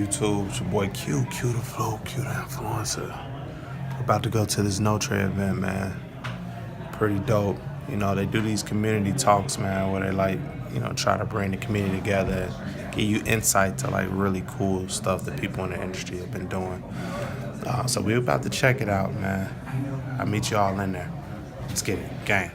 YouTube? It's your boy Q the Flow, Q the Influencer. We're about to go to this Notre event, man. Pretty dope. You know, they do these community talks, man, where they try to bring the community together and give you insight to really cool stuff that people in the industry have been doing. So we're about to check it out, man. I'll meet you all in there. Let's get it, gang.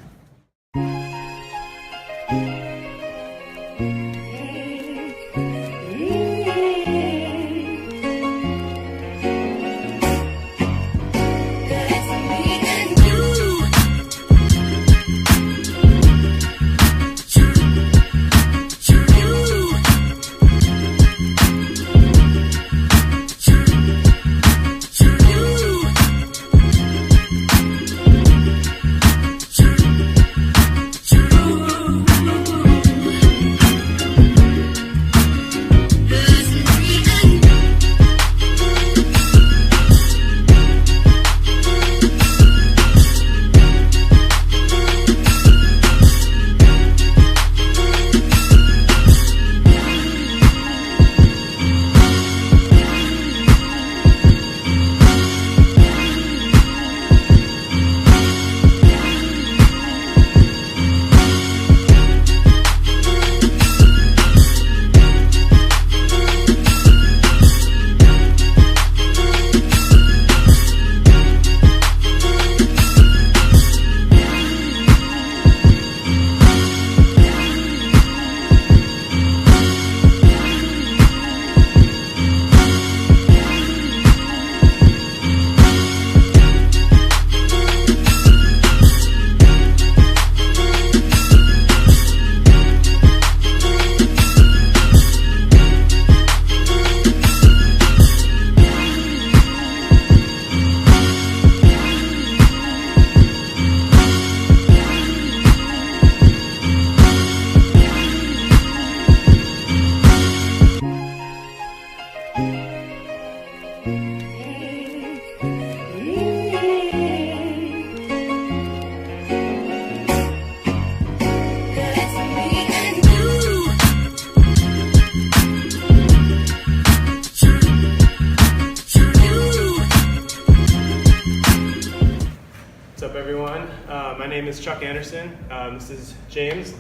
My name is Chuck Anderson. This is James,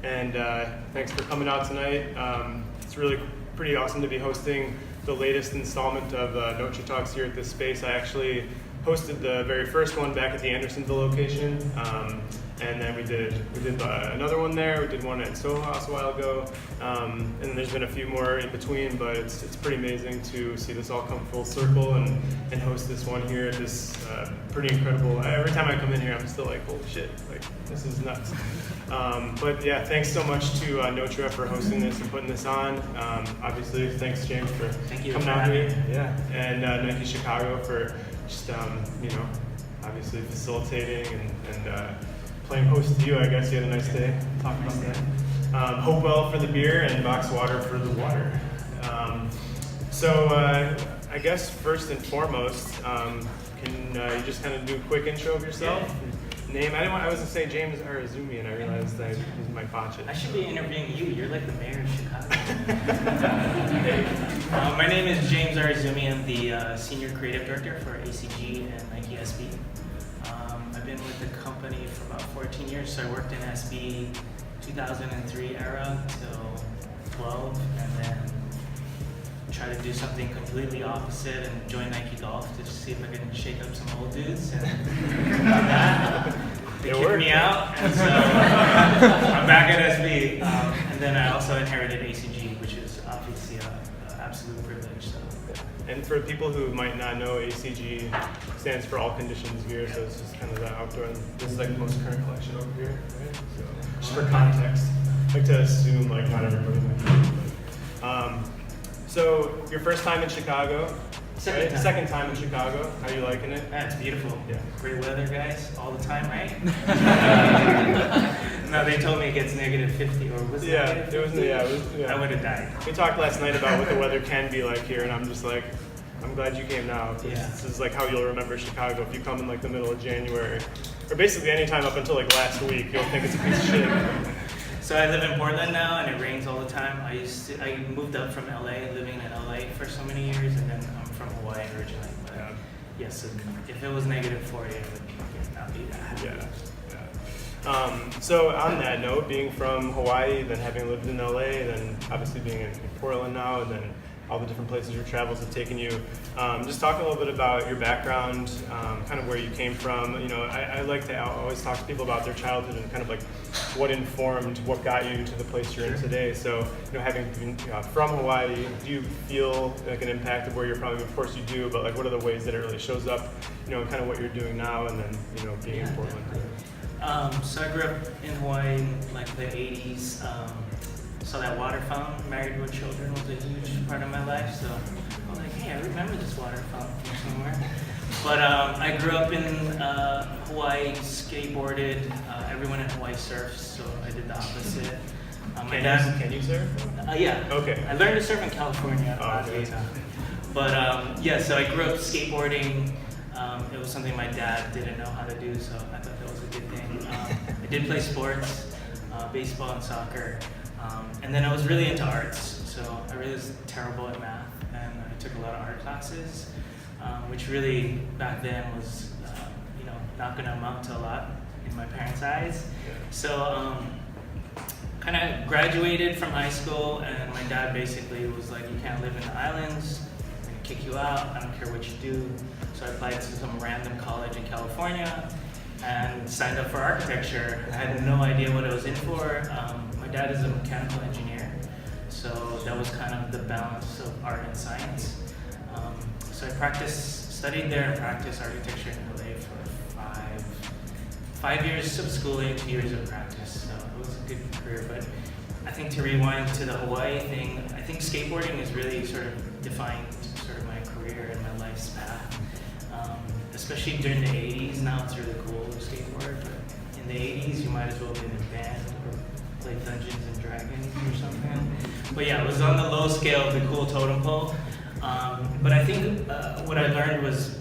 and thanks for coming out tonight. It's really pretty awesome to be hosting the latest installment of Notre Talks here at this space. I actually hosted the very first one back at the Andersonville location, and then we did another one there. We did one at Soho House a while ago, and there's been a few more in between. But it's pretty amazing to see this all come full circle and host this one here at this pretty incredible. Every time I come in here, I'm still like, holy shit, like this is nuts. But yeah, thanks so much to Notre for hosting this and putting this on. Obviously, thanks James for coming out here. Yeah, and Nike Chicago for just obviously facilitating and playing host to you. I guess you had a nice day. Talk about that. Hopewell for the beer and Box Water for the water. So I guess first and foremost, can you just kind of do a quick intro of yourself? Yeah. Name. I was gonna say James Arizumi, and I realized I might botch it. I should be interviewing you. You're like the mayor of Chicago. My name is James Arizumi. I'm the senior creative director for ACG and Nike SB. I've been with the company for about 14 years. So I worked in SB 2003 era till 12, and then tried to do something completely opposite and join Nike Golf to see if I can shake up some old dudes. And did that. They kicked me out, and so I'm back at SB. And then I also inherited ACG, which is obviously an absolute privilege. So. And for people who might not know, ACG stands for All Conditions Gear, so it's just kind of the outdoor. And this is like the most current collection over here, right? So just for context, I like to assume like not everybody might know. So your first time in Chicago, Second time. Second time in Chicago. How are you liking it? It's beautiful. Yeah. Great weather, guys, all the time, right? No, they told me it gets negative 50, or was it negative 50? I would have died. We talked last night about what the weather can be like here, and I'm just like, I'm glad you came now. Yeah. This is like how you'll remember Chicago. If you come in like the middle of January, or basically any time up until like last week, you'll think it's a piece of shit. So I live in Portland now, and it rains all the time. I moved up from LA, living in LA for so many years, and then I'm from Hawaii originally. But yes, if it was -40, it would not be that happy. So on that note, being from Hawaii, then having lived in LA, then obviously being in Portland now, and then all the different places your travels have taken you, just talk a little bit about your background, kind of where you came from. You know, I like to always talk to people about their childhood and kind of like what informed, what got you to the place you're in today. So, you know, having been from Hawaii, do you feel like an impact of where you're from? Of course you do, but like what are the ways that it really shows up, you know, kind of what you're doing now, and then, you know, being in Portland? So I grew up in Hawaii in like the 80s. Saw that water fountain, married with children, was a huge part of my life. So I was like, hey, I remember this water fountain from somewhere. But I grew up in Hawaii, skateboarded. Everyone in Hawaii surfs, so I did the opposite. Can you surf? Yeah. Okay. I learned to surf in California. But so I grew up skateboarding. It was something my dad didn't know how to do, so I thought that was a good thing. I did play sports, baseball and soccer. And then I was really into arts, so I really was terrible at math, and I took a lot of art classes, which really back then was, not going to amount to a lot in my parents' eyes. So kind of graduated from high school, and my dad basically was like, you can't live in the islands, I'm going to kick you out, I don't care what you do. So I applied to some random college in California and signed up for architecture. I had no idea what I was in for. My dad is a mechanical engineer, so that was kind of the balance of art and science. So I studied there and practiced architecture in LA for five years of schooling, 2 years of practice. So it was a good career. But I think to rewind to the Hawaii thing, I think skateboarding has really sort of defined sort of my career and my life's path. Especially during the 80s, now it's really cool to skateboard, but in the 80s you might as well be in a band or play Dungeons and Dragons or something. But yeah, it was on the low scale of the cool totem pole. But I think what I learned was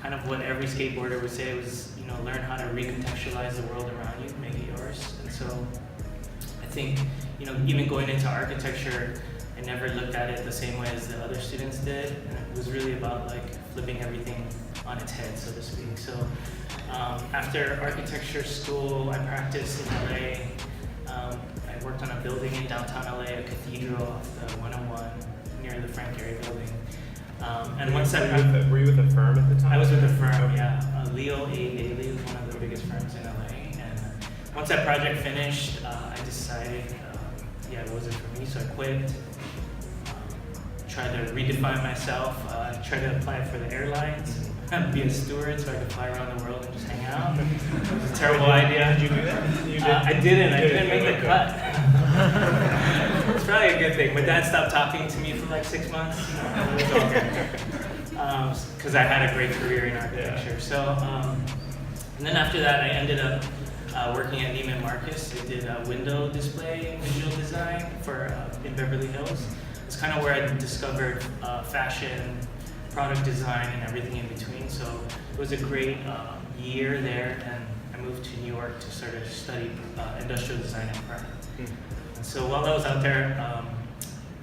kind of what every skateboarder would say was, learn how to recontextualize the world around you, make it yours. And so I think, even going into architecture, I never looked at it the same way as the other students did, and it was really about like flipping everything on its head, so to speak. So after architecture school, I practiced in LA. I worked on a building in downtown LA, a cathedral off the 101 near the Frank Gehry building. And once were you with a firm at the time? I was with a firm, yeah. Leo A. Daly was one of the biggest firms in LA. And once that project finished, I decided, it wasn't for me, so I quit. Tried to redefine myself, tried to apply for the airlines, be a steward so I could fly around the world and just hang out. It was a terrible idea. Did you do that? You did? I didn't make the cut. It's probably a good thing. My dad stopped talking to me for like 6 months. It was all good. Because I had a great career in architecture. So, and then after that I ended up working at Neiman Marcus. I did window display visual design in Beverly Hills. It's kind of where I discovered fashion, product design, and everything in between. So it was a great year there, and I moved to New York to sort of study industrial design and prep. And so while I was out there,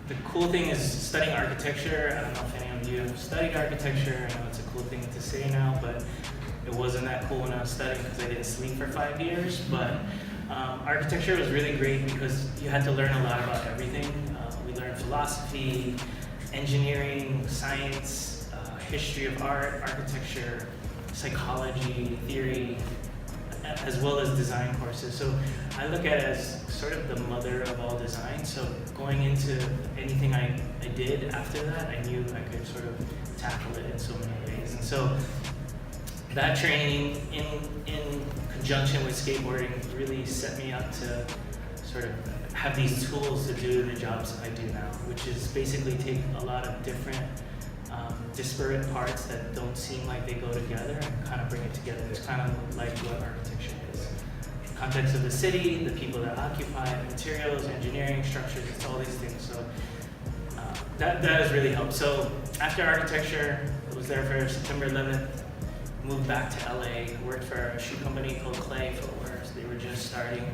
the cool thing is studying architecture. I don't know if any of you have studied architecture. I know it's a cool thing to say now, but it wasn't that cool when I was studying because I didn't sleep for 5 years. But architecture was really great because you had to learn a lot about everything. We learned philosophy, engineering, science, history of art, architecture, psychology, theory, as well as design courses. So I look at it as sort of the mother of all design. So going into anything I did after that, I knew I could sort of tackle it in so many ways. And so that training in conjunction with skateboarding really set me up to sort of have these tools to do the jobs I do now, which is basically take a lot of different disparate parts that don't seem like they go together and kind of bring it together. It's kind of like what architecture is. Context of the city, the people that occupy it, materials, engineering, structures, it's all these things. So that has really helped. So after architecture, I was there for September 11th, moved back to LA, worked for a shoe company called Clay Footwear. So they were just starting.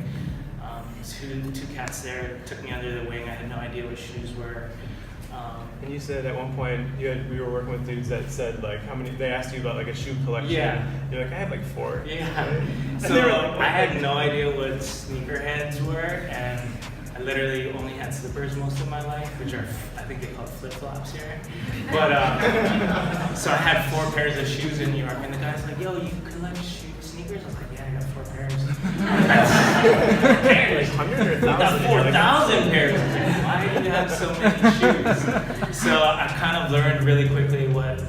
two cats there took me under the wing. I had no idea what shoes were. And you said at one point we were working with dudes that said like how many. They asked you about like a shoe collection. Yeah. You're like, I have like 4. Yeah. Right? So I had no idea what sneakerheads were, and I literally only had slippers most of my life, which are, I think they call flip-flops here. But, so I had 4 pairs of shoes in New York, and the guy's like, yo, you collect sneakers? I was like, yeah, I got 4 pairs. That's like 100 or 1,000? I got 4,000 pairs. I was like, why do you have so many shoes? So I kind of learned really quickly what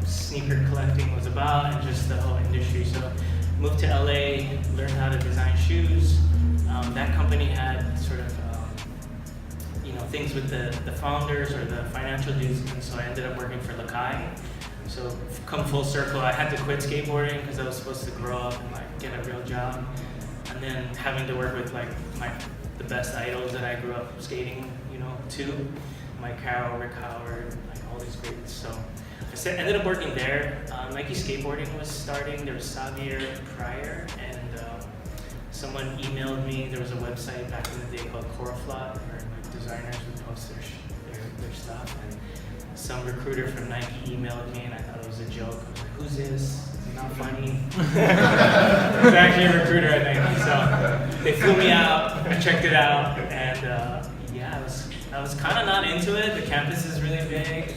sneaker collecting was about and just the whole industry. So moved to LA, learned how to design shoes. That company had sort of, things with the founders or the financial dudes, and so I ended up working for Lakai. So come full circle, I had to quit skateboarding because I was supposed to grow up and like get a real job, and then having to work with like the best idols that I grew up skating, to Mike Carroll, Rick Howard, like all these greats. So I ended up working there. Nike skateboarding was starting. There was Xavier prior, and someone emailed me. There was a website back in the day called Coraflot where like designers would post their stuff, and some recruiter from Nike emailed me, and I thought it was a joke. I was like, who's this? It's not funny. It was actually a recruiter at Nike. So they flew me out. I checked it out, and I was kind of not into it. The campus is really big,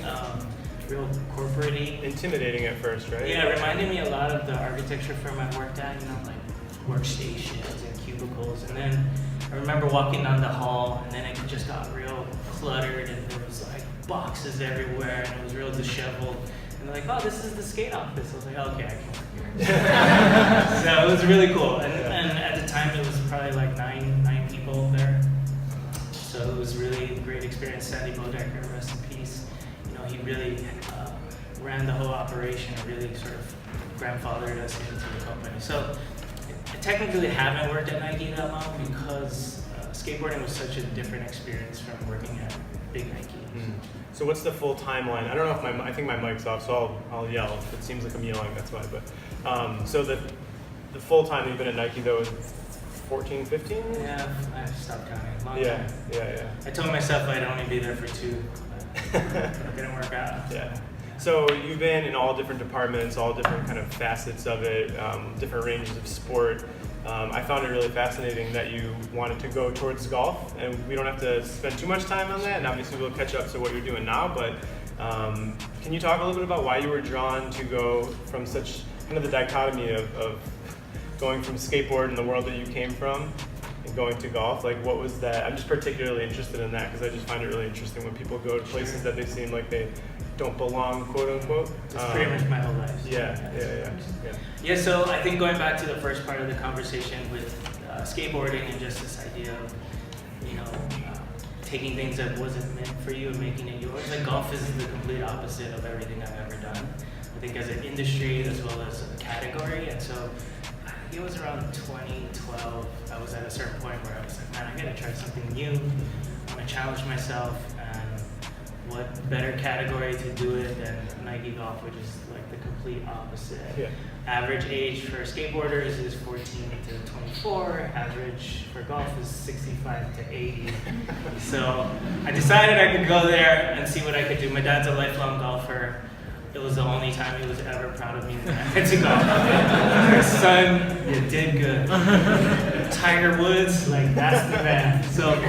real corporate-y. Intimidating at first, right? Yeah, it reminded me a lot of the architecture firm I worked at, like workstations and cubicles. And then I remember walking down the hall, and then it just got real cluttered, and there was like boxes everywhere, and it was real disheveled. And they're like, oh, this is the skate office. I was like, okay, I can work here. So it was really cool. And at the time, it was probably like nine people there. So it was really a great experience. Sandy Bodecker, rest in peace. He really ran the whole operation and really sort of grandfathered us into the company. So I technically haven't worked at Nike that long because skateboarding was such a different experience from working at big Nike. So what's the full timeline? I don't know if I think my mic's off, so I'll yell. If it seems like I'm yelling, that's why. But so the full time you've been at Nike though is 14, 15? Yeah, I stopped counting. Long Yeah. time. I told myself I'd only be there for 2. It didn't work out. Yeah. So you've been in all different departments, all different kind of facets of it, different ranges of sport. I found it really fascinating that you wanted to go towards golf, and we don't have to spend too much time on that, and obviously we'll catch up to what you're doing now, but can you talk a little bit about why you were drawn to go from such kind of the dichotomy of going from skateboard and the world that you came from and going to golf? Like, what was that? I'm just particularly interested in that because I just find it really interesting when people go to places that they seem like they don't belong, quote unquote. It's pretty much my whole life. Yeah. So I think going back to the first part of the conversation with skateboarding and just this idea of, taking things that wasn't meant for you and making it yours. Like golf is the complete opposite of everything I've ever done. I think as an industry as well as a category, and so it was around 2012, I was at a certain point where I was like, man, I gotta try something new. I'm gonna challenge myself, and what better category to do it than Nike Golf, which is like the complete opposite. Yeah. Average age for skateboarders is 14 to 24. Average for golf is 65 to 80. So I decided I could go there and see what I could do. My dad's a lifelong golfer. It was the only time he was ever proud of me that I had to golf. Son, you did good. Tiger Woods, like that's the man. So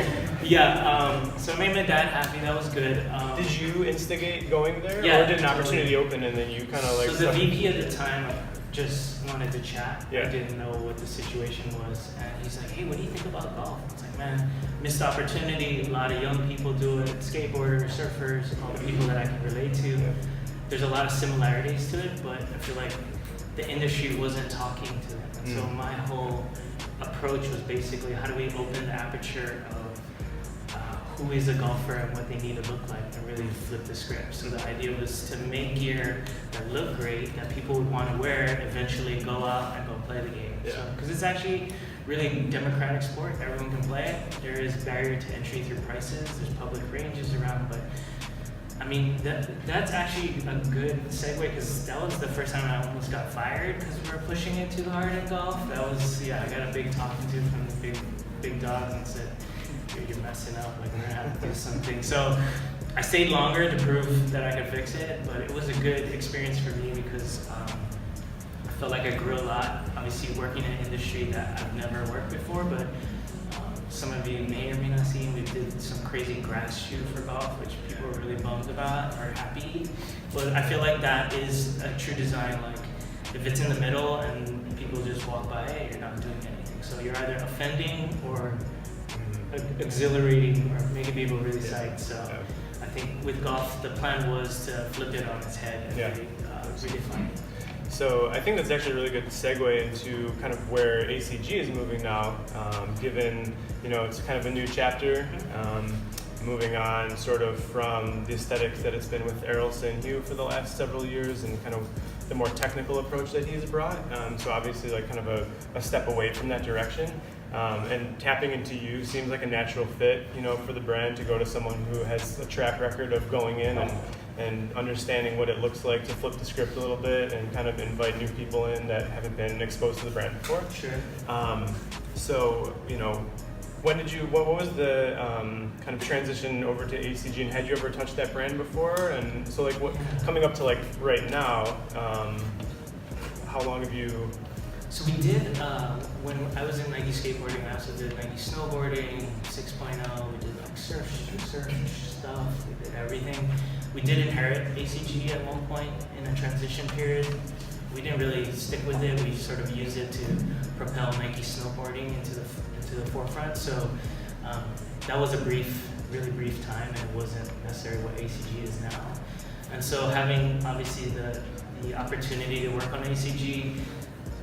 yeah, so I made my dad happy. That was good. Did you instigate going there, yeah, or did an opportunity open and then you kind of like? So the VP at the time just wanted to chat. Yeah. I didn't know what the situation was, and he's like, "Hey, what do you think about golf?" I was like, "Man, missed opportunity. A lot of young people do it. Skateboarders, surfers, all the people that I can relate to. Yeah. There's a lot of similarities to it, but I feel like the industry wasn't talking to it. And so my whole approach was basically, how do we open the aperture of who is a golfer and what they need to look like, and really flip the script. So the idea was to make gear that looked great, that people would want to wear, eventually go out and go play the game. Yeah. Because it's actually really democratic sport. Everyone can play it. There is barrier to entry through prices. There's public ranges around, but I mean, that's actually a good segue, because that was the first time I almost got fired because we were pushing it too hard in golf. That was, I got a big talking to from the big big dogs and said, "Dude, you're messing up. Like we're gonna have to do something." So I stayed longer to prove that I could fix it, but it was a good experience for me because I felt like I grew a lot. Obviously, working in an industry that I've never worked before, but some of you may or may not see, we did some crazy grass shoot for golf, which people were really bummed about or happy. But I feel like that is a true design. Like if it's in the middle and people just walk by it, you're not doing anything. So you're either offending or exhilarating or making people really psyched. So I think with golf, the plan was to flip it on its head and really redefine it. So I think that's actually a really good segue into kind of where ACG is moving now, given, it's kind of a new chapter, moving on sort of from the aesthetics that it's been with Errolson and Hugh for the last several years and kind of the more technical approach that he's brought. So obviously like kind of a step away from that direction. And tapping into you seems like a natural fit, for the brand to go to someone who has a track record of going in and understanding what it looks like to flip the script a little bit and kind of invite new people in that haven't been exposed to the brand before. Sure. So, what was the kind of transition over to ACG, and had you ever touched that brand before? And so like coming up to like right now, how long have you? So we did, when I was in Nike skateboarding, I also did Nike snowboarding, 6.0, we did like surf stuff, we did everything. We did inherit ACG at one point in a transition period. We didn't really stick with it, we sort of used it to propel Nike snowboarding into the forefront. So that was a really brief time, and it wasn't necessarily what ACG is now. And so having obviously the opportunity to work on ACG,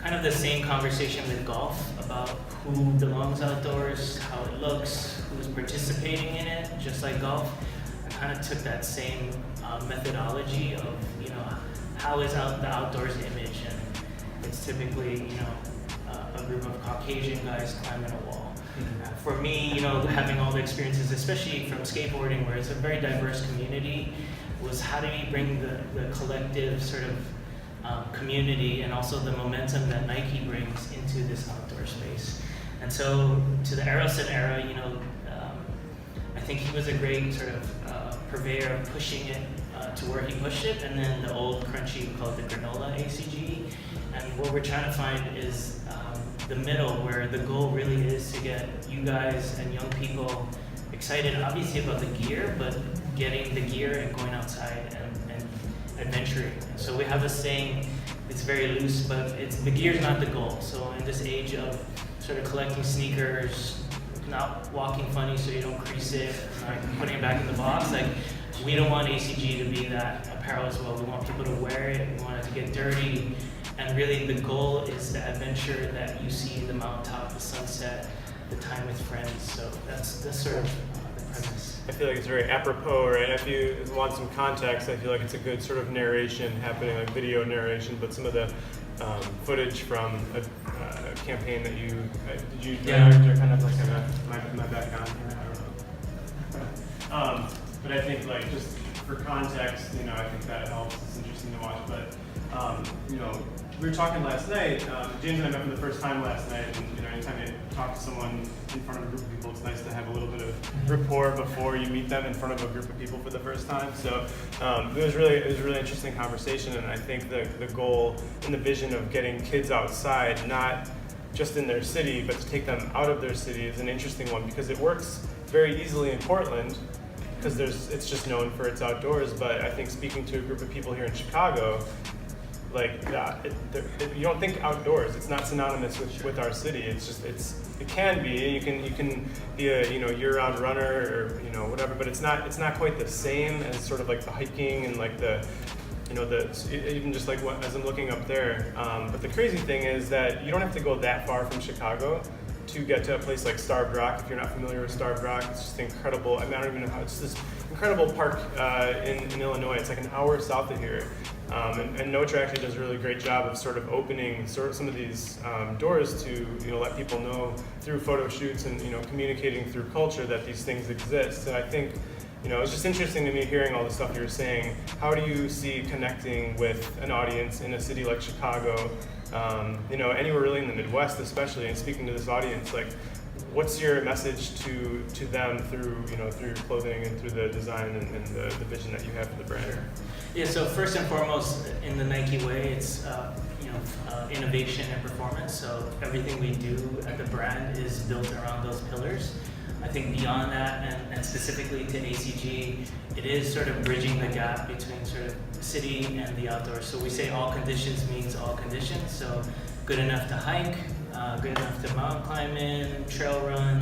kind of the same conversation with golf about who belongs outdoors, how it looks, who's participating in it, just like golf. I kind of took that same methodology of, how is the outdoors image, and it's typically, a group of Caucasian guys climbing a wall. For me, having all the experiences, especially from skateboarding, where it's a very diverse community, was how do we bring the collective sort of community and also the momentum that Nike brings into this outdoor space. And so to the Aerosmith era, I think he was a great sort of purveyor of pushing it to where he pushed it, and then the old crunchy, we call it the granola ACG. And what we're trying to find is the middle, where the goal really is to get you guys and young people excited, obviously about the gear, but getting the gear and going outside and adventuring. So we have a saying, it's very loose, but the gear's not the goal. So in this age of sort of collecting sneakers, not walking funny so you don't crease it, not putting it back in the box, like we don't want ACG to be that apparel as well. We want people to wear it, we want it to get dirty, and really the goal is the adventure that you see, the mountaintop, the sunset, the time with friends. So that's sort of the premise. I feel like it's very apropos, right? If you want some context, I feel like it's a good sort of narration happening, like video narration, but some of the footage from a campaign that you did you they're kind of like my background here, I don't know. But I think like just for context, I think that helps. It's interesting to watch. But we were talking last night. James and I met for the first time last night, and anytime you talk to someone in front of a group of people, it's nice to have a little bit of rapport before you meet them in front of a group of people for the first time. So it was a really interesting conversation, and I think the goal and the vision of getting kids outside, not just in their city, but to take them out of their city, is an interesting one because it works very easily in Portland, because it's just known for its outdoors. But I think speaking to a group of people here in Chicago, you don't think outdoors. It's not synonymous with our city. It can be. You can be a year-round runner or whatever, but it's not quite the same as sort of like the hiking and like even just like as I'm looking up there. But the crazy thing is that you don't have to go that far from Chicago to get to a place like Starved Rock. If you're not familiar with Starved Rock, it's just incredible. I don't even know how. It's this incredible park in Illinois. It's like an hour south of here. And Notre actually does a really great job of sort of opening some of these doors to let people know through photo shoots and communicating through culture that these things exist. And I think it's just interesting to me hearing all the stuff you were saying. How do you see connecting with an audience in a city like Chicago? Anywhere really in the Midwest, especially, and speaking to this audience, like what's your message to them through through your clothing and through the design and the vision that you have for the brand? Yeah, so first and foremost, in the Nike way, it's innovation and performance. So everything we do at the brand is built around those pillars. I think beyond that, and specifically to ACG, it is sort of bridging the gap between sort of city and the outdoors. So we say all conditions means all conditions. So good enough to hike, good enough to mountain climb in, trail run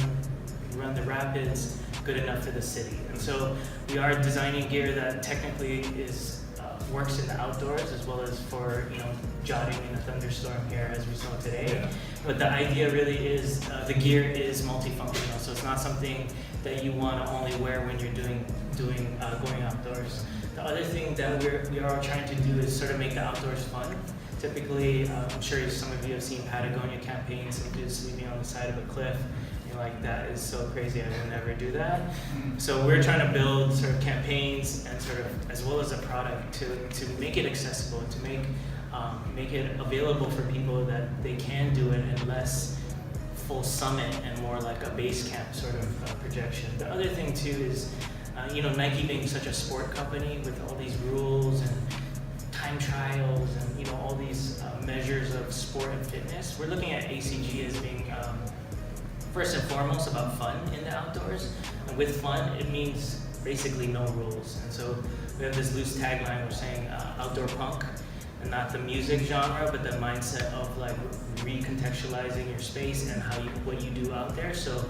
the rapids, good enough for the city. And so we are designing gear that technically is works in the outdoors as well as for jogging in a thunderstorm here as we saw today. Yeah. But the idea really is the gear is multifunctional, so it's not something that you want to only wear when you're going outdoors. The other thing that we are trying to do is sort of make the outdoors fun. Typically, I'm sure some of you have seen Patagonia campaigns and just sleeping on the side of a cliff. Like, that is so crazy, I would never do that. So we're trying to build sort of campaigns and sort of, as well as a product to make it accessible, to make it available for people that they can do it in less full summit and more like a base camp sort of projection. The other thing too is, Nike being such a sport company with all these rules and time trials and all these measures of sport and fitness, we're looking at ACG as being first and foremost about fun in the outdoors. And with fun, it means basically no rules. And so we have this loose tagline, we're saying outdoor punk, and not the music genre, but the mindset of like recontextualizing your space and what you do out there. So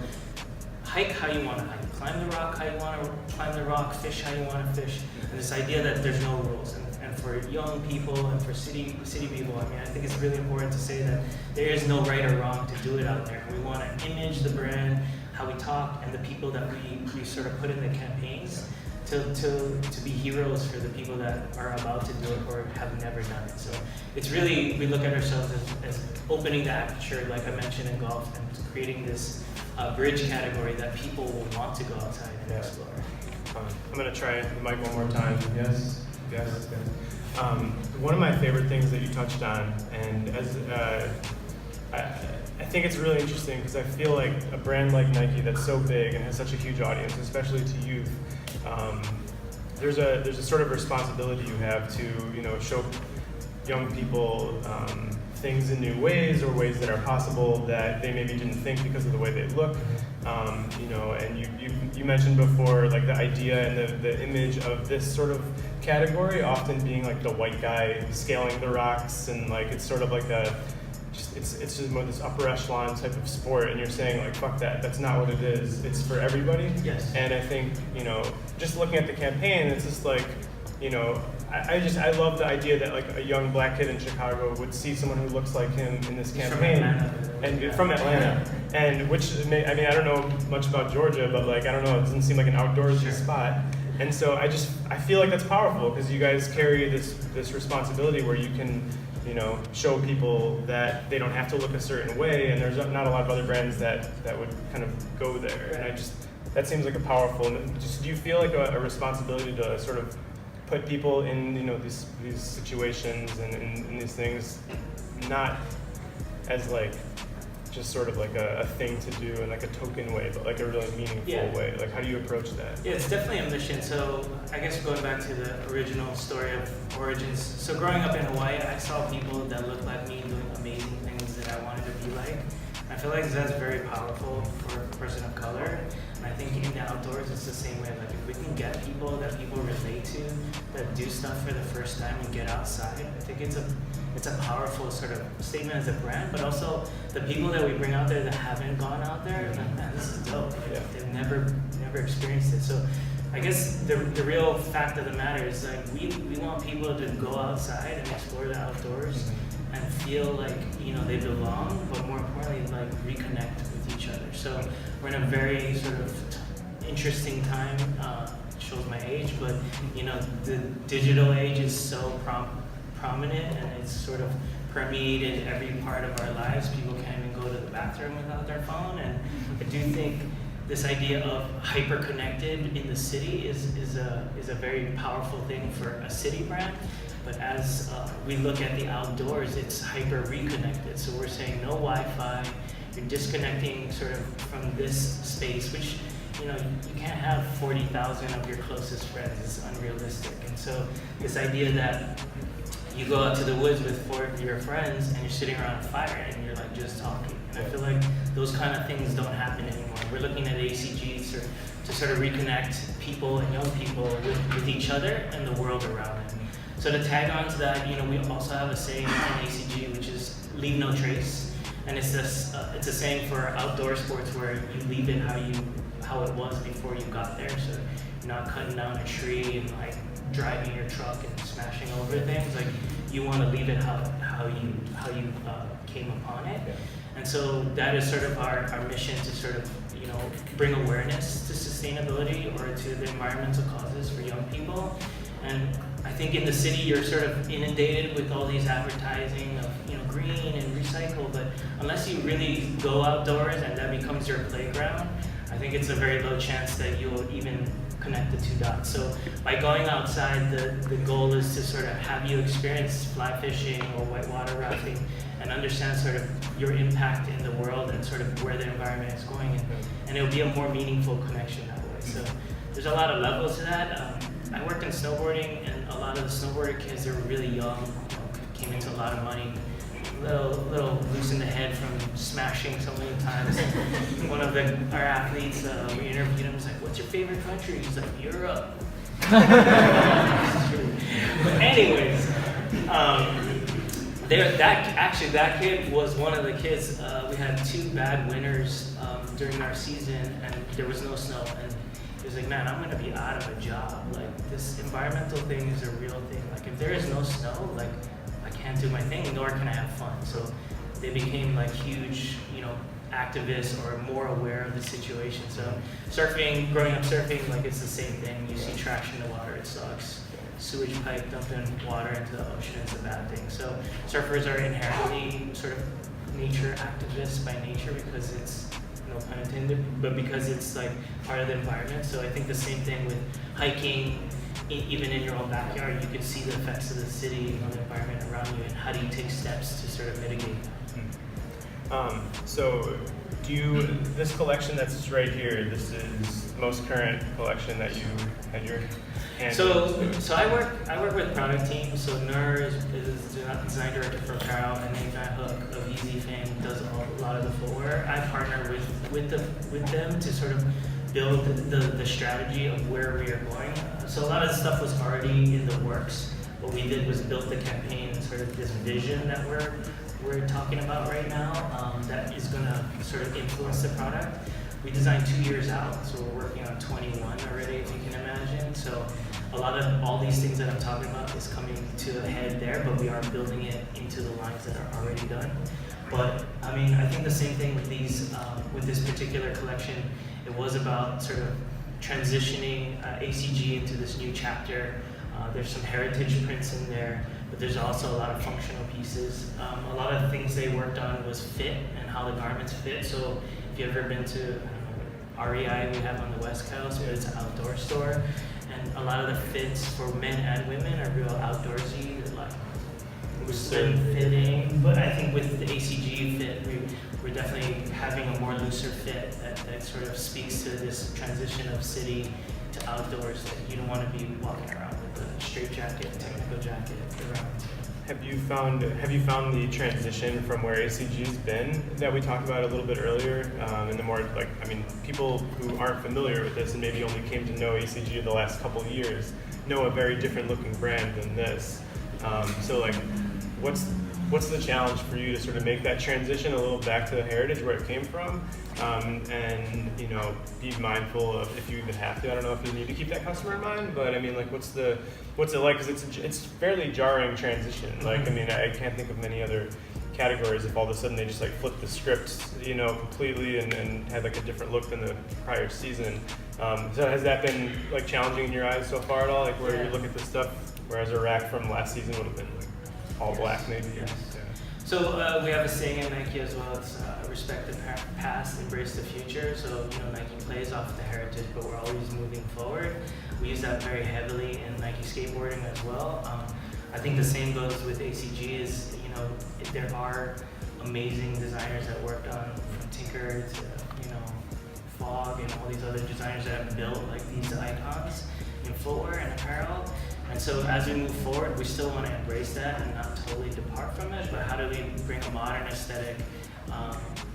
hike how you want to hike, climb the rock how you want to climb the rock, fish how you want to fish. And this idea that there's no rules. And for young people and for city people, I think it's really important to say that there is no right or wrong to do it out there. We want to image the brand, how we talk, and the people that we sort of put in the campaigns to be heroes for the people that are about to do it or have never done it. So it's really, we look at ourselves as opening the aperture, like I mentioned in golf, and creating this bridge category that people will want to go outside and explore. I'm going to try the mic one more time. Yes. One of my favorite things that you touched on, and as I think it's really interesting because I feel like a brand like Nike that's so big and has such a huge audience, especially to youth, there's a sort of responsibility you have to show young people things in new ways or ways that are possible that they maybe didn't think because of the way they look. And you mentioned before like the idea and the image of this sort of category often being like the white guy scaling the rocks, and like it's sort of like it's just more this upper echelon type of sport, and you're saying like fuck that, that's not what it is, it's for everybody. Yes. And I think just looking at the campaign, it's just like I love the idea that like a young black kid in Chicago would see someone who looks like him in this campaign, from Atlanta, and which I don't know much about Georgia, but like I don't know, it doesn't seem like an outdoorsy spot, and so I feel like that's powerful because you guys carry this responsibility where you can show people that they don't have to look a certain way, and there's not a lot of other brands that would kind of go there, and that seems like a powerful. Do you feel like a responsibility to sort of put people in these situations and in these things, not as like just sort of like a thing to do in like a token way, but like a really meaningful way? Like, how do you approach that? Yeah, it's definitely a mission. So I guess going back to the original story of origins. So growing up in Hawaii, I saw people that looked like me doing amazing things that I wanted to be like. I feel like that's very powerful for a person of color. And I think in the outdoors, it's the same way. Like if we can get people that people relate to, that do stuff for the first time and get outside, I think it's a powerful sort of statement as a brand, but also the people that we bring out there that haven't gone out there, like, man, this is dope. Like, they've never experienced it. So I guess the real fact of the matter is like we want people to go outside and explore the outdoors and feel like they belong, but more importantly like reconnect with each other. So we're in a very sort of interesting time. Shows my age, but the digital age is so prominent and it's sort of permeated every part of our lives. People can't even go to the bathroom without their phone, and I do think this idea of hyper-connected in the city is a very powerful thing for a city brand. But as we look at the outdoors, it's hyper-reconnected. So we're saying no Wi-Fi, you're disconnecting sort of from this space, which, you know, you can't have 40,000 of your closest friends. It's unrealistic. And so this idea that you go out to the woods with 4 of your friends and you're sitting around a fire and you're like just talking. And I feel like those kind of things don't happen anymore. We're looking at ACG to sort of reconnect people and young people with each other and the world around them. So to tag on to that, you know, we also have a saying in ACG, which is leave no trace. And it's a saying for outdoor sports where you leave it how it was before you got there. So you're not cutting down a tree and like driving your truck and smashing over things. Like you want to leave it how you came upon it. Yeah. And so that is sort of our mission to sort of, you know, bring awareness to sustainability or to the environmental causes for young people. And I think in the city you're sort of inundated with all these advertising of, you know, green and recycle, but unless you really go outdoors and that becomes your playground, I think it's a very low chance that you'll even connect the two dots. So by going outside, the goal is to sort of have you experience fly fishing or whitewater rafting and understand sort of your impact in the world and sort of where the environment is going. And it'll be a more meaningful connection that way. So there's a lot of levels to that. I worked in snowboarding, and a lot of the snowboarder kids, they were really young, you know, came into a lot of money, little loose in the head from smashing so many times. One of our athletes, we interviewed him, was like, "What's your favorite country?" He's like, "Europe." But anyways, that kid was one of the kids. We had 2 bad winters during our season, and there was no snow. And he was like, "Man, I'm gonna be out of a job. Like this environmental thing is a real thing. Like if there is no snow, like I can't do my thing, nor can I have fun." So they became like huge, you know, activists or more aware of the situation. So surfing, growing up surfing, like it's the same thing. You see trash in the water, it sucks. Sewage pipe dumping water into the ocean is a bad thing. So surfers are inherently sort of nature activists by nature because it's, no pun intended, but because it's like part of the environment. So I think the same thing with hiking, even in your own backyard, you can see the effects of the city and the environment around you, and how do you take steps to sort of mitigate that? So this collection that's right here, this is the most current collection that you had your hand in. So I work with product teams. So Nur is design director for apparel, and then Matt Hook of Easy Fame does a lot of the footwear. I partner with them to sort of build the strategy of where we are going. So a lot of the stuff was already in the works. What we did was build the campaign and sort of this vision that we're talking about right now that is going to sort of influence the product. We designed 2 years out, so we're working on 21 already, if you can imagine. So a lot of all these things that I'm talking about is coming to a head there, but we are building it into the lines that are already done. But I mean, I think the same thing with with this particular collection. It was about sort of transitioning ACG into this new chapter. There's some heritage prints in there, but there's also a lot of functional pieces. A lot of the things they worked on was fit and how the garments fit. So if you've ever been to REI, we have on the West Coast, but it's an outdoor store, and a lot of the fits for men and women are real outdoorsy, like slim fitting. But I think with the ACG fit, we're definitely having a more looser fit that sort of speaks to this transition of city to outdoors. That you don't want to be walking around with a straight jacket, technical jacket around. Have you found the transition from where ACG's been that we talked about a little bit earlier, and the more like, I mean, people who aren't familiar with this and maybe only came to know ACG in the last couple of years know a very different looking brand than this. So like, what's the challenge for you to sort of make that transition a little back to the heritage where it came from, and you know, be mindful of, if you even have to, I don't know if you need to keep that customer in mind, but I mean, like, what's it like? Because it's fairly jarring transition. Like, I mean, I can't think of many other categories if all of a sudden they just like flip the script, you know, completely and had like a different look than the prior season. So has that been like challenging in your eyes so far at all? Like, where you look at this stuff, whereas a rack from last season would have been like all black maybe. Yes. Yeah. So we have a saying at Nike as well. It's respect the past, embrace the future. So you know, Nike plays off the heritage, but we're always moving forward. We use that very heavily in Nike skateboarding as well. I think the same goes with ACG. Is, you know, there are amazing designers that worked on from Tinker to Fog and all these other designers that have built like these icons in footwear and apparel. And so as we move forward, we still want to embrace that and not totally depart from it, but how do we bring a modern aesthetic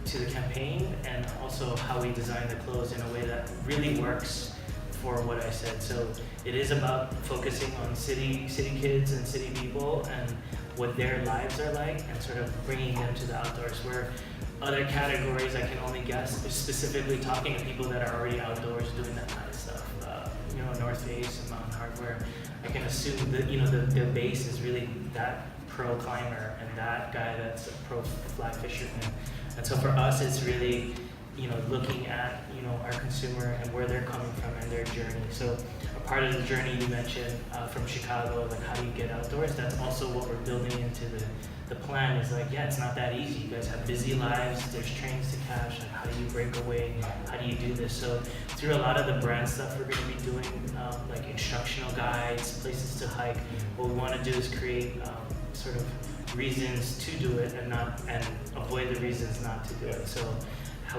to the campaign, and also how we design the clothes in a way that really works for what I said. So it is about focusing on city kids and city people and what their lives are like, and sort of bringing them to the outdoors, where other categories I can only guess, specifically talking to people that are already outdoors doing that kind of stuff. North Face and Mountain Hardwear, I can assume that their base is really that pro climber and that guy that's a pro fly fisherman. And so for us, it's really looking at our consumer and where they're coming from and their journey. So a part of the journey you mentioned from Chicago, like how do you get outdoors, that's also what we're building into the plan. Is like, yeah, it's not that easy. You guys have busy lives, there's trains to catch, like how do you break away, how do you do this? So through a lot of the brand stuff we're going to be doing, like instructional guides, places to hike, what we want to do is create sort of reasons to do it and avoid the reasons not to do it. So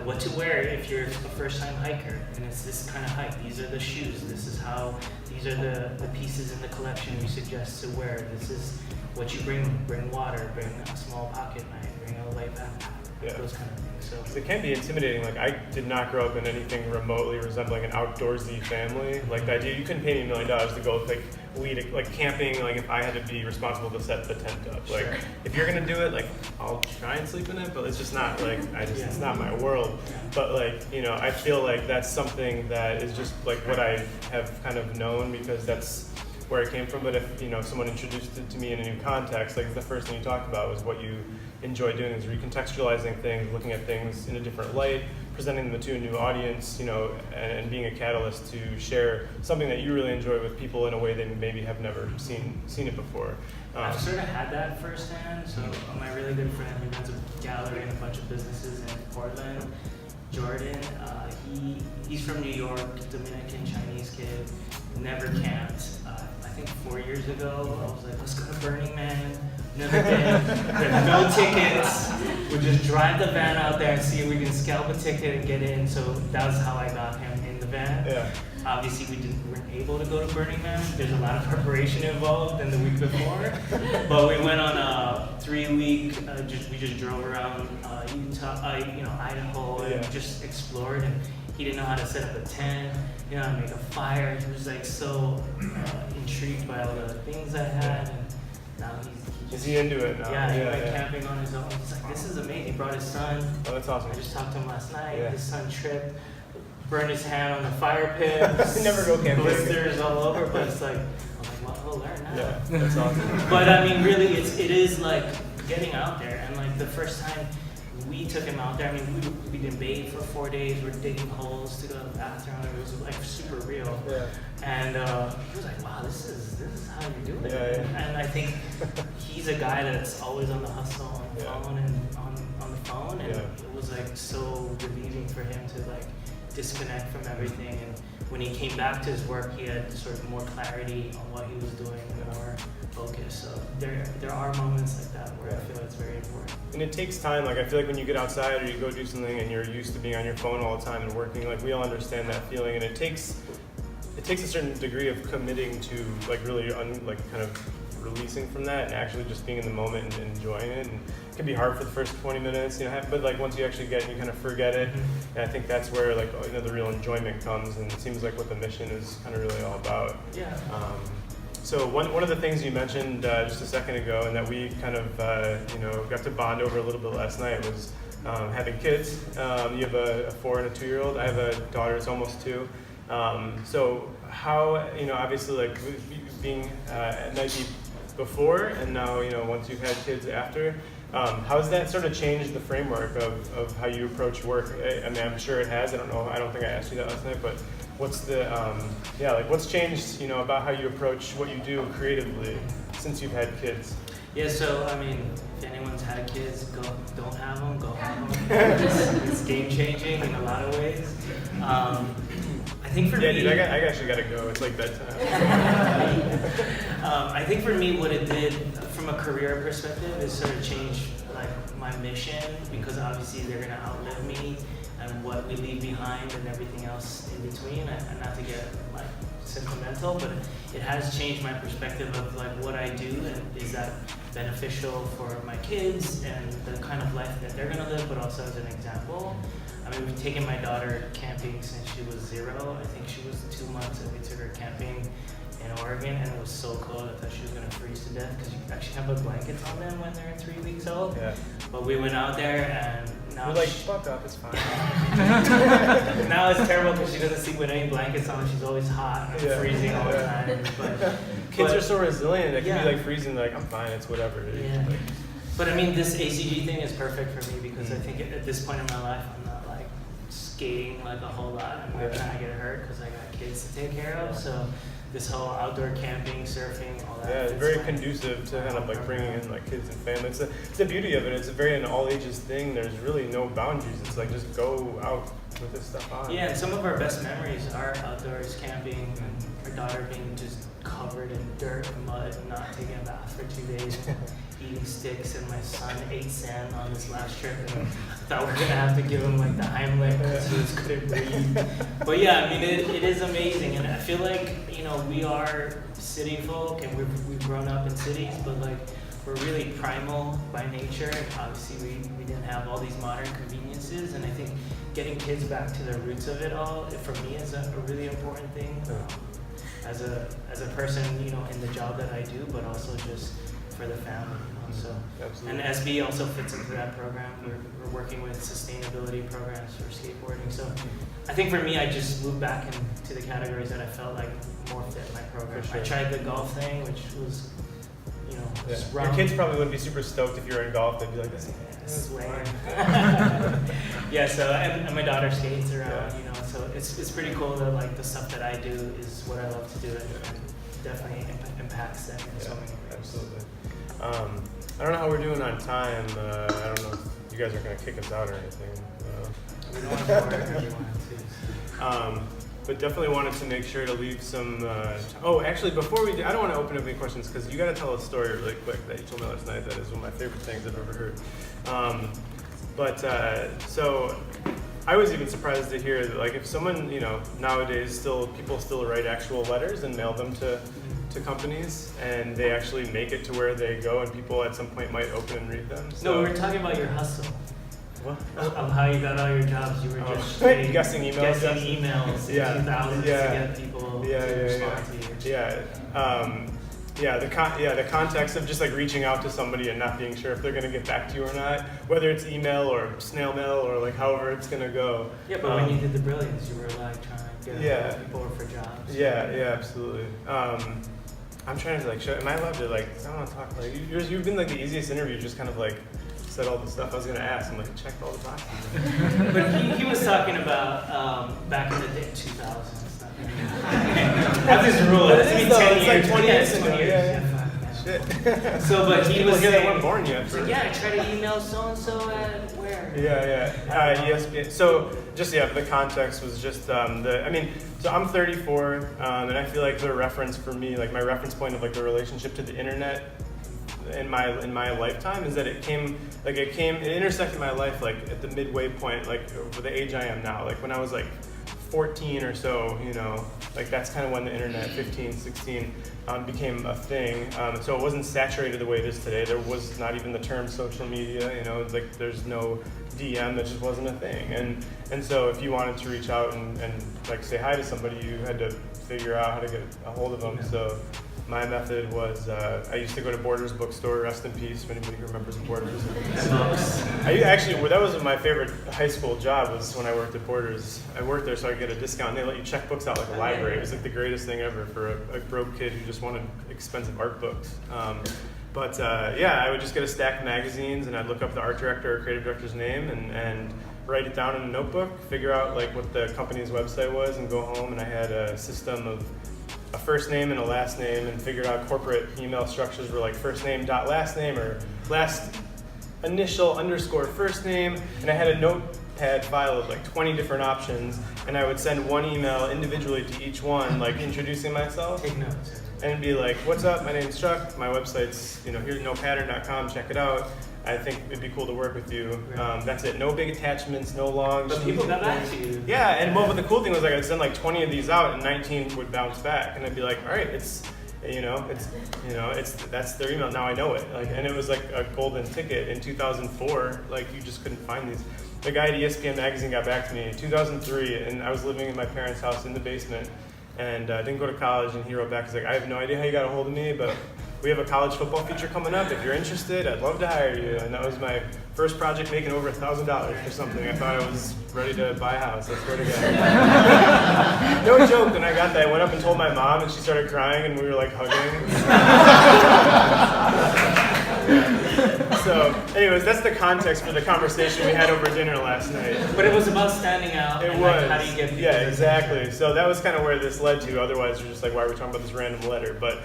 what to wear if you're a first-time hiker and it's this kind of hike. These are the shoes. These are the pieces in the collection we suggest to wear. This is what you bring. Bring water, bring a small pocket knife, bring a light backpack, those kind of things. So it can be intimidating. Like, I did not grow up in anything remotely resembling an outdoorsy family. Like, the idea, you couldn't pay me $1 million to go like camping, like if I had to be responsible to set the tent up. Like, if you're gonna do it, like I'll try and sleep in it, but it's just not like it's not my world. But like, I feel like that's something that is just like what I have kind of known, because that's where it came from. But if someone introduced it to me in a new context, like the first thing you talked about was what you enjoy doing is recontextualizing things, looking at things in a different light, presenting them to a new audience, and being a catalyst to share something that you really enjoy with people in a way they maybe have never seen it before. I've sort of had that firsthand. So my really good friend who runs a gallery and a bunch of businesses in Portland, Jordan, he's from New York, Dominican Chinese kid, never camped. I think 4 years ago, I was like, let's go to Burning Man. Never been. We have no tickets. We just drive the van out there and see if we can scalp a ticket and get in. So that was how I got him in the van. Yeah. Obviously, we weren't able to go to Burning Man. There's a lot of preparation involved than the week before. But we went on a 3-week. We just drove around Utah, Idaho, and just explored. And he didn't know how to set up a tent, how to make a fire. He was like so intrigued by all the things I had. And now is he into it now? Yeah, he's camping on his own. He's like, this is amazing. He brought his son. Oh, that's awesome. I just talked to him last night. His son tripped, burned his hand on the fire pit. Never go camping. Blisters all over, but it's like, I'm like, well, he'll learn now. Yeah, that's awesome. But I mean, really, it is like getting out there. And like the first time we took him out there, I mean, we didn't bathe for 4 days. We're digging holes to go to the bathroom. It was like super real. Yeah. And he was like, wow, this is how you do it. Yeah. And I think he's a guy that's always on the hustle, on the phone and on the phone. And it was like so relieving for him to like disconnect from everything. And when he came back to his work, he had sort of more clarity on what he was doing, more focus. So there are moments like that where I feel it's very important. And it takes time. Like, I feel like when you get outside or you go do something and you're used to being on your phone all the time and working, like we all understand that feeling. And it takes a certain degree of committing to like really kind of releasing from that and actually just being in the moment and enjoying it. And it can be hard for the first 20 minutes, but like once you actually get it, you kind of forget it. And I think that's where like the real enjoyment comes. And it seems like what the mission is kind of really all about. Yeah. So one of the things you mentioned just a second ago, and that we kind of got to bond over a little bit last night, was having kids. You have a 4 and a 2-year-old. I have a daughter that's almost 2. So how obviously like being at Nike before and now once you've had kids after, how's that sort of changed the framework of how you approach work? I mean, I'm sure it has. I don't think I asked you that last night, but what's the what's changed about how you approach what you do creatively since you've had kids? Yeah, so I mean, if anyone's had kids, don't have them, go have them. It's game changing in a lot of ways. I think for me, dude, I actually gotta go. It's like bedtime. I think for me, what it did from a career perspective is sort of change like my mission, because obviously they're gonna outlive me, and what we leave behind and everything else in between. And not to get like sentimental, but it has changed my perspective of like what I do, and is that beneficial for my kids and the kind of life that they're gonna live, but also as an example. I mean, we've taken my daughter camping since she was 0. I think she was 2 months, and we took her camping in Oregon, and it was so cold. I thought she was gonna freeze to death, because you actually have the blankets on them when they're 3 weeks old. Yeah. But we went out there, and now We're like, fuck up, it's fine. now it's terrible because she doesn't sleep with any blankets on. She's always hot and freezing all the time. Kids are so resilient. It can be Yeah. like freezing, like, I'm fine, it's whatever. Yeah. Like, But I mean, this ACG thing is perfect for me, because I think at this point in my life, I'm not like skating like a whole lot. I'm not trying to get hurt because I got kids to take care of. So this whole outdoor camping, surfing, all that. yeah, it's very conducive to kind of like bringing in like kids and families. It's the beauty of it. It's a very an all ages thing. There's really no boundaries. It's like just go out with this stuff on. Yeah, and some of our best memories are outdoors camping, and our daughter being just covered in dirt and mud and not taking a bath for 2 days, eating sticks, and my son ate sand on this last trip, and I thought we were gonna have to give him like the Heimlich because he just couldn't breathe. But yeah, I mean, it is amazing, and I feel like, you know, we are city folk, and we've grown up in cities, but like we're really primal by nature, and obviously we didn't have all these modern conveniences, and I think getting kids back to the roots of it all, for me, is a really important thing. As a person, you know, in the job that I do, but also just for the family, you know. So, Absolutely. and SB also fits into that program. We're working with sustainability programs for skateboarding. So, I think for me, I just moved back into the categories that I felt like more fit my program. For sure. I tried the golf thing, which was, you know, just Your kids probably wouldn't be super stoked if you were in golf. They'd be like, this is way. fine. Yeah, so and my daughter skates around, you know, so it's pretty cool that like the stuff that I do is what I love to do, and definitely impacts them in so many ways. Absolutely. I don't know how we're doing on time. I don't know if you guys are going to kick us out or anything. We don't want to bore everyone too. But definitely wanted to make sure to leave some. Oh, actually, before we do, I don't want to open up any questions because you got to tell a story really quick that you told me last night. That is one of my favorite things I've ever heard. So I was even surprised to hear that, like, if someone, you know, nowadays people still write actual letters and mail them to companies, and they actually make it to where they go, and people at some point might open and read them. So. No, we were talking about your hustle. What? Of how you got all your jobs. You were just guessing emails. Guessing emails in 2000s to get people to respond to you. The context of just like reaching out to somebody and not being sure if they're gonna get back to you or not, whether it's email or snail mail or like however it's gonna go. Yeah, but when you did the Brilliance, you were like trying to get people for jobs. Yeah, absolutely. I'm trying to like show. Am I allowed to like? I don't want to talk like you've been like the easiest interview. Just kind of like said all the stuff I was gonna ask. I'm like checked all the boxes. But he was talking about back in the day, 2000s. That's his rule. It's been 10 it's years. like 20 years ago. 20 years. Yeah. Shit. So, but he People was here that saying, weren't born yet. he's like, yeah, I tried to email so and so at where. ESPN. So just the context was just so I'm 34, and I feel like the reference for me, like my reference point of like the relationship to the internet in my lifetime is that it intersected my life like at the midway point, like for the age I am now, like when I was like 14 or so, you know, like that's kind of when the internet, 15, 16, became a thing. So it wasn't saturated the way it is today. There was not even the term social media, you know, like there's no DM, that just wasn't a thing. And so if you wanted to reach out and like say hi to somebody, you had to figure out how to get a hold of them. Yeah. So my method was, I used to go to Borders bookstore, rest in peace, if anybody remembers Borders. That was my favorite high school job, was when I worked at Borders. I worked there so I could get a discount, and they let you check books out like a library. It was like the greatest thing ever for a broke kid who just wanted expensive art books. I would just get a stack of magazines, and I'd look up the art director or creative director's name and write it down in a notebook, figure out like what the company's website was, and go home, and I had a system of a first name and a last name, and figured out corporate email structures were like first name dot last name or last initial underscore first name, and I had a notepad file of like 20 different options, and I would send one email individually to each one, like introducing myself. Take notes. And be like, what's up, my name's Chuck, my website's, here's nopattern.com, check it out. I think it'd be cool to work with you. That's it. No big attachments, no long. But people got back to you. Yeah, and well, but the cool thing was like I'd send like 20 of these out, and 19 would bounce back, and I'd be like, all right, it's that's their email. Now I know it. Like, and it was like a golden ticket in 2004. Like, you just couldn't find these. The guy at ESPN Magazine got back to me in 2003, and I was living in my parents' house in the basement, and I didn't go to college. And he wrote back, he's like, I have no idea how you got a hold of me, but we have a college football feature coming up. If you're interested, I'd love to hire you. And that was my first project, making over $1,000 for something. I thought I was ready to buy a house. I swear to God. No joke. When I got that, I went up and told my mom, and she started crying, and we were like hugging. So, anyways, that's the context for the conversation we had over dinner last night. But it was about standing out. It and was. Like, how do you get people? Yeah, exactly. So that was kind of where this led to. Otherwise, we're just like, why are we talking about this random letter? But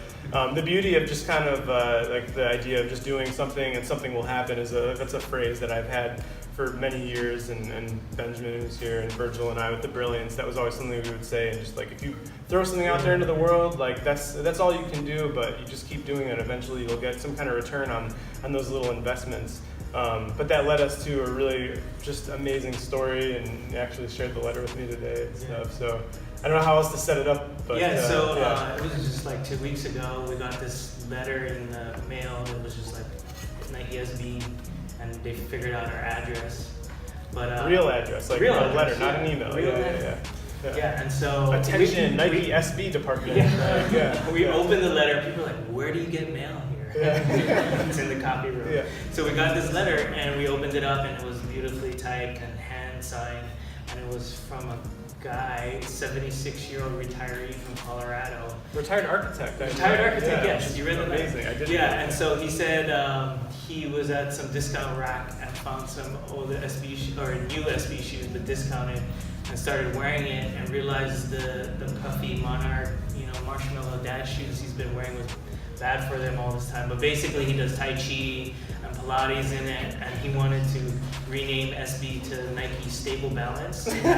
the beauty of just kind of like the idea of just doing something and something will happen that's a phrase that I've had for many years, and Benjamin who's here, and Virgil and I with the Brilliance, that was always something we would say. And just like, if you throw something out there into the world, like that's all you can do, but you just keep doing it. Eventually you'll get some kind of return on those little investments. But that led us to a really just amazing story, and actually shared the letter with me today and stuff. So I don't know how else to set it up. But, it was just like 2 weeks ago, we got this letter in the mail. It was just like Nike SB, and they figured out our address. But real address, like real a address, letter, not an email. Yeah, and so attention, Nike SB department. We opened the letter. People were like, where do you get mail here? It's in the copy room. Yeah. So we got this letter, and we opened it up, and it was beautifully typed and hand signed, and it was from a guy, 76-year-old retiree from Colorado. Retired architect. Yes. You read the letter? Amazing. I did. Yeah, and so he said he was at some discount rack and found some old SB or new SB shoes, but discounted, and started wearing it, and realized the puffy Monarch, marshmallow dad shoes he's been wearing was bad for them all this time. But basically, he does Tai Chi and Pilates in it, and he wanted to rename SB to Nike Stable Balance. He was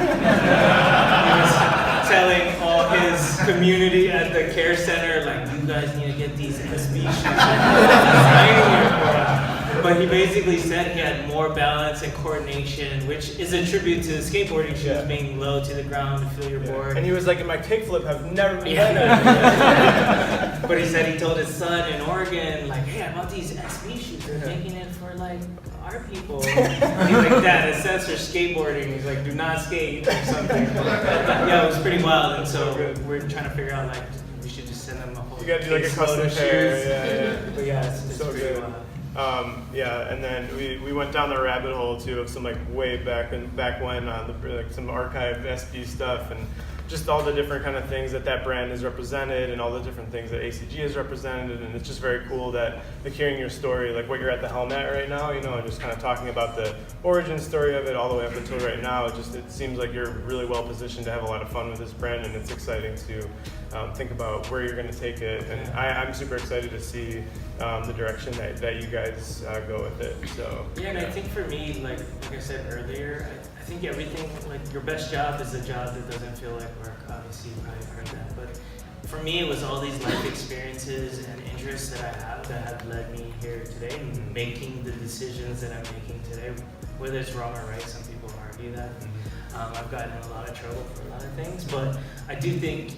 telling all his community at the care center, like, you guys need to get these SB shoes. But he basically said he had more balance and coordination, which is a tribute to skateboarding shoes being low to the ground to feel your board. And he was like, in my kickflip have never been better. But he said he told his son in Oregon, like, hey, I bought these SB shoes. They're making it for like our people. He's like, Dad, it says for skateboarding. He's like, do not skate or something. Yeah, it was pretty wild. And so we're trying to figure out, like, we should just send them a whole. You gotta do like a custom pair. But yeah, it's so pretty good. wild. And then we went down the rabbit hole too of some like way back when on like some archived SB stuff, and just all the different kind of things that brand has represented, and all the different things that ACG has represented. And it's just very cool that, like, hearing your story, like what you're at the helm at right now, and just kind of talking about the origin story of it all the way up until right now. It seems like you're really well positioned to have a lot of fun with this brand, and it's exciting to think about where you're going to take it. And I'm super excited to see the direction that you guys go with it. So and I think for me, like I said earlier, I think everything, like, your best job is a job that doesn't feel like work. Obviously, you probably heard that. But for me, it was all these life experiences and interests that I have that have led me here today, and making the decisions that I'm making today. Whether it's wrong or right, some people argue that. I've gotten in a lot of trouble for a lot of things, but I do think,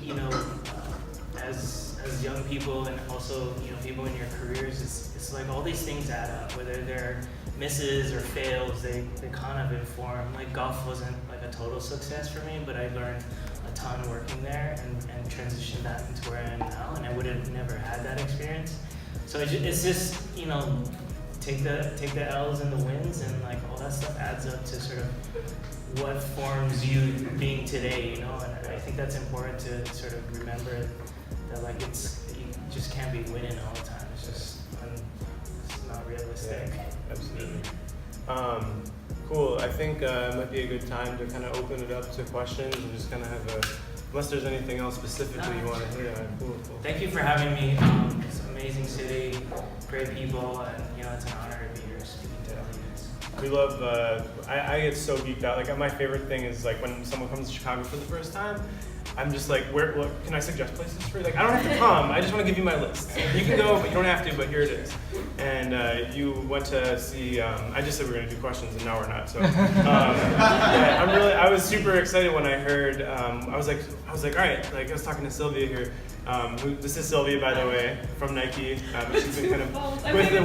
as young people, and also people in your careers, it's like all these things add up. Whether they're misses or fails, they kind of inform. Like, golf wasn't like a total success for me, but I learned a ton working there, and transitioned that into where I am now, and I would have never had that experience. So it's just take the L's and the wins, and like all that stuff adds up to sort of what forms you being today, And I think that's important to sort of remember that, like, you just can't be winning all the time. It's just it's not realistic. Yeah, absolutely. Cool. I think it might be a good time to kind of open it up to questions, and just kind of have unless there's anything else specifically you want to hit on. Cool. Thank you for having me. It's an amazing city, great people, and it's an honor to be here speaking to audience. We love. I get so geeked out. Like, my favorite thing is like when someone comes to Chicago for the first time. I'm just like, what can I suggest places for you? Like, I don't have to come. I just want to give you my list. You can go, but you don't have to. But here it is. And you went to see. I just said we were going to do questions, and now we're not. So yeah, I was super excited when I heard. I was like, all right. Like I was talking to Sylvia here. This is Sylvia, by the way, from Nike. She's been kind of with the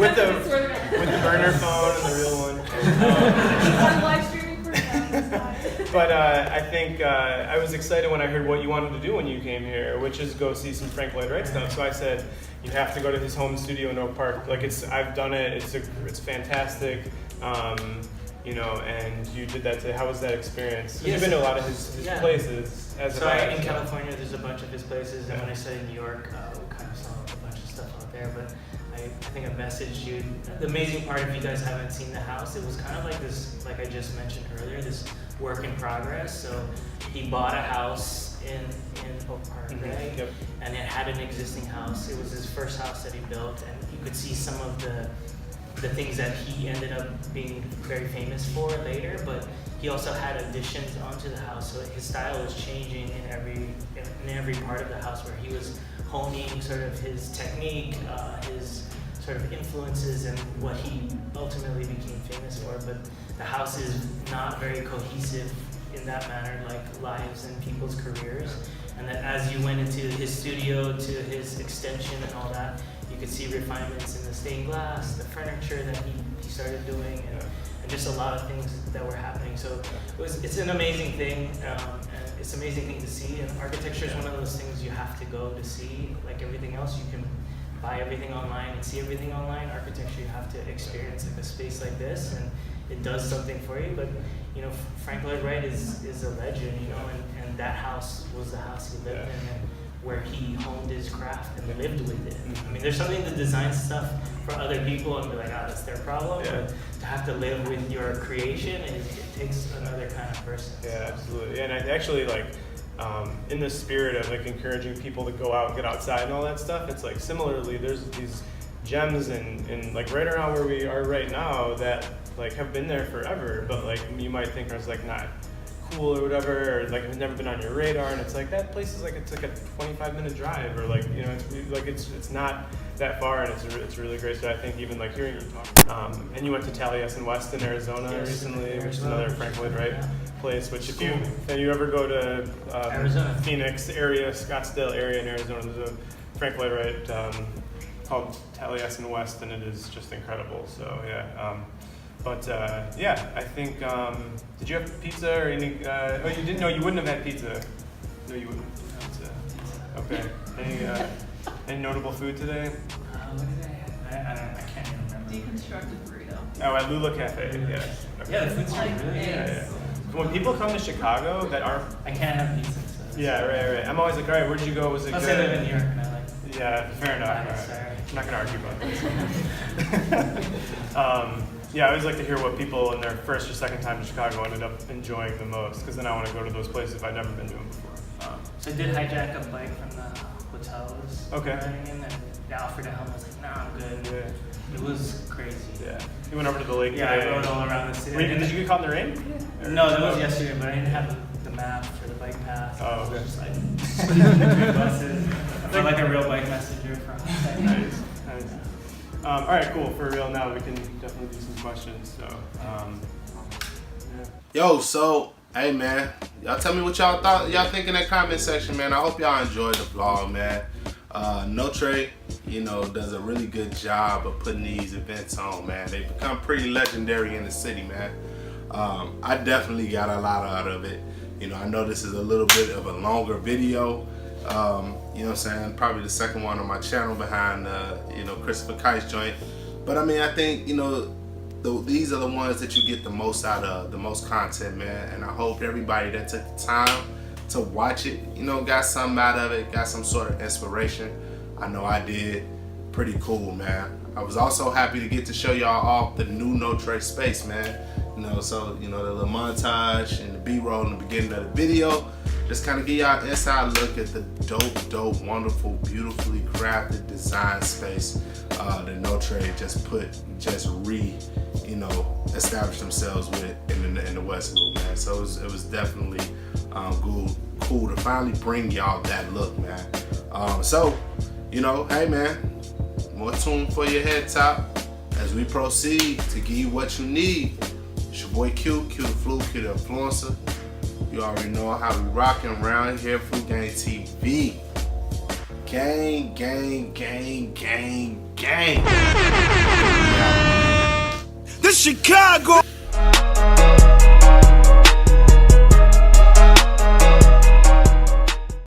burner phone and the real one. I'm live streaming for now. But I think I was excited when I heard what you wanted to do when you came here, which is go see some Frank Lloyd Wright stuff. So I said, you have to go to his home studio in Oak Park. Like I've done it. It's fantastic. You know, and you did that today. How was that experience? Yes. You've been to a lot of his places. In California, there's a bunch of his places, and when I studied in New York, we kind of saw a bunch of stuff out there. But I think I messaged you. The amazing part, if you guys haven't seen the house, it was kind of like this, like I just mentioned earlier, this work in progress. So he bought a house in Oak Park, right? Yep. And it had an existing house. It was his first house that he built, and you could see some of the things that he ended up being very famous for later, but he also had additions onto the house, so his style was changing in every part of the house, where he was honing sort of his technique, his sort of influences, and what he ultimately became famous for. But the house is not very cohesive in that manner, like lives and people's careers. And that as you went into his studio, to his extension and all that, you could see refinements in the stained glass, the furniture that he started doing, and just a lot of things that were happening. So it's an amazing thing, and it's an amazing thing to see. And architecture is one of those things you have to go to see. Like everything else, you can buy everything online and see everything online. Architecture, you have to experience like a space like this, and it does something for you. But you know, Frank Lloyd Wright is a legend, you know, and that house was the house he lived in, and where he honed his craft and lived with it. I mean, there's something to design stuff for other people and be like, that's their problem. Yeah. But to have to live with your creation, it takes another kind of person. Yeah, absolutely. And I actually like, in the spirit of like encouraging people to go out and get outside and all that stuff, it's like similarly, there's these gems in like right around where we are right now that like have been there forever, but like you might think are like not cool or whatever, or like have never been on your radar, and it's like that place is like it's like a 25-minute drive, or like, you know, it's like it's not that far, and it's really great. So I think even like hearing you talk, and you went to Taliesin West in Arizona recently, which is another Frank Lloyd Wright place. Which if you ever go to Arizona, Phoenix area, Scottsdale area in Arizona, there's a Frank Lloyd Wright called Taliesin West, and it is just incredible. So yeah. But yeah, I think, did you have pizza or any, oh, you didn't know, you wouldn't have had pizza. No, you wouldn't have pizza. Okay. Any notable food today? What did I have? I can't even remember. Deconstructed burrito. Oh, at Lula Cafe, yeah. Okay. Yeah, the food's really good. Yeah. When people come to Chicago that aren't... I can't have pizza, so. Yeah, right. I'm always like, all right, where'd you go? Was it Plus good? I live in New York, and I like. Yeah, fair enough. Right. Sorry. I'm not going to argue about this. Yeah, I always like to hear what people in their first or second time to Chicago ended up enjoying the most, because then I want to go to those places if I've never been to them before. So I did hijack a bike from the hotel I was Okay. riding in, and they offered to help. I was like, nah, I'm good. Yeah. It was crazy. Yeah. You went over to the lake Yeah, today. I rode all around the city. Did you get caught in the rain? Yeah. No, that was yesterday, but I didn't have the map for the bike path. Oh, okay. I was just like, between buses. I felt like a real bike messenger from outside. Nice. All right, cool. For real now, we can definitely do some questions. So, yeah. Yo, so, hey man, y'all tell me what y'all think in that comment section, man. I hope y'all enjoyed the vlog, man. Notre, you know, does a really good job of putting these events on, man. They become pretty legendary in the city, man. I definitely got a lot out of it. You know, I know this is a little bit of a longer video. You know what I'm saying? Probably the second one on my channel behind, you know, Christopher Kite's joint. But I mean, I think, you know, these are the ones that you get the most out of, the most content, man. And I hope everybody that took the time to watch it, you know, got something out of it, got some sort of inspiration. I know I did. Pretty cool, man. I was also happy to get to show y'all off the new Notre space, man. You know, so, you know, the little montage and the B-roll in the beginning of the video, just kind of give y'all an inside look at the dope, wonderful, beautifully crafted design space that Notre just established themselves with in the West Loop, man. So it was definitely Cool to finally bring y'all that look, man. So, you know, hey man, more tune for your head top as we proceed to give you what you need. It's your boy Q the Flu, Q the Influencer. You already know how we rocking around here, Flu Gang TV. Gang, gang, gang, gang, gang. This Chicago!